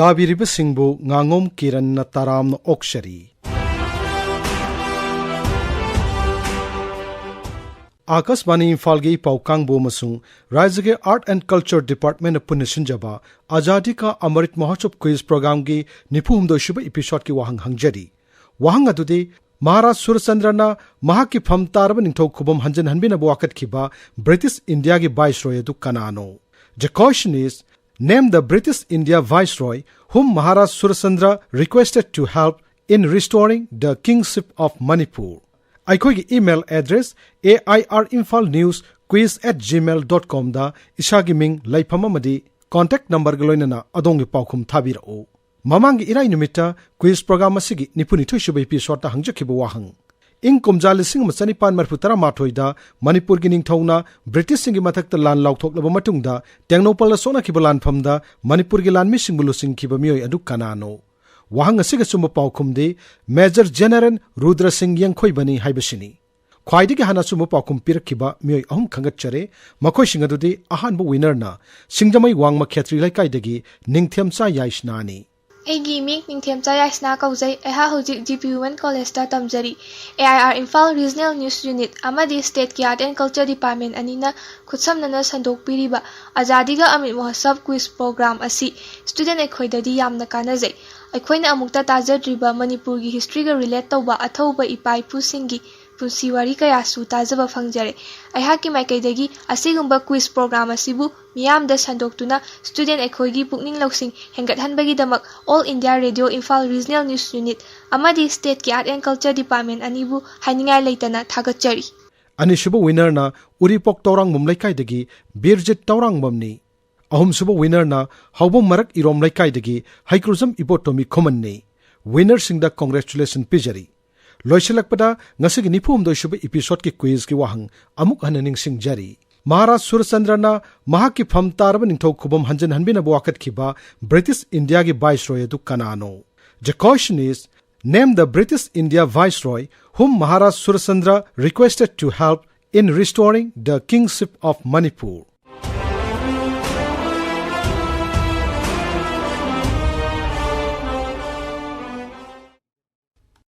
ꯇꯥꯕꯤꯔꯤꯕꯁꯤꯡꯕꯨ ꯉꯥꯉꯣꯝ ꯀꯤꯔꯟꯅ ꯇꯔꯥꯝꯅ ꯑꯣꯛꯆꯔꯤ꯫ आकाशवाणी इम्फालगी पाउकांगबो मसुंग राज्य art and culture department पुण्य सिंजबा आजादी का अमृत महोत्सव क्विज प्रोग्राम की 94 एपिसोड की वाहंग हंगजरी। वाहंग अदुदी महाराज सूर्यचंद्रना महाकी फम तारब निंथौ खुबम हंजन हनबिनबो वाकतखिबा ब्रिटिश इंडिया की वाइसरॉय अदु कनानो। The question is, name the British India Viceroy whom Maharaj Surachandra requested to help in restoring the kingship of Manipur. अखोई email address airinfalnewsquiz@gmail.com दा इसागी मिंग लाइफम अमदी कांटेक्ट नंबर गलोइनना अदोंगी पाउखुम थाबिरओ। ममांगी इराई नुमिता क्विज प्रोग्राम असिगी निपुनिथोइ सुबे एपिसोड ता हंगजखिबो वाहंग इंग कुमजा 1948 मणिपुर की निंगथौना ब्रिटिश सिंगी मथक्ता लान लाउथोकलबा मतुंगदा टेंगनोपल सोनाखिबा लानफमदा मणिपुर की लानमिसिंग लुसिंगखिबा मियोय अदु कनानो। वाहंग असिगा सुम पाउखुमदे मेजर जनरल रुद्र सिंह यंखोइबनी हाइबसिनी। ख्वाइदिगी हाना सुम पाउखुम पिरखिबा मियोय अहुम खंगतचरे मखोइसिंग अदुदि अहानबो विनरना सिंगजमई वांगमा खेत्री लैकाइदगी निंगथेमचा याइसनानी। एगी मिंग निंगथेमचा याइसना कौजै एहा हुजिक GP1 कॉलेज ता तमजरी। AIR Imphal regional news unit अमदी स्टेट की आर्ट एंड कल्चर डिपार्टमेंट अनिना खुदसमनना संदोकपिरिबा आजादी का अमृत महोत्सव क्विज प्रोग्राम असि स्टूडेंट एखोइददी यामना कानाजै। अखोइना अमुक्ता ताजद्रिबा मणिपुर की हिस्ट्री का रिलेट तौबा अथौबा इपा इपुसिंगी पुंसी वारी कयासु ताजबा फंगजरे। अहाकी माइकैदगी असिगुंबा क्विज प्रोग्राम असिबु मियामदा संदोक्तुना स्टूडेंट एखोइगी पुकनिंग लौसिंग हेंगतहनबगीदमक All India Radio Imphal regional news unit अमदी स्टेट की आर्ट एंड कल्चर डिपार्टमेंट अनिबु हाइनिंगाय लेतना थागतचरी। अनिसुबो विनरना उरिपोक तौरांग मुमलैकाइदगी बीरजित तौरांगबमनी। अहुमसुबो विनरना हौबम मरक इरोम लैकाइदगी हाइक्रुजम इबोटोमी खोमन्नी। विनर सिंगदा कांग्रेचुलेशन पिजरी। लोइसलकपदा ngasiगी 94 एपिसोड की क्विज की वाहंग अमुक हननिंग सिंगजरी। महाराज सूर्यचंद्रना महाकी फम तारब निंथौ खुबम हंजन हनबिनबो वाकतखिबा ब्रिटिश इंडिया की वाइसरॉय अदु कनानो। The question is, name the British India Viceroy whom Maharaj Surachandra requested to help in restoring the kingship of Manipur.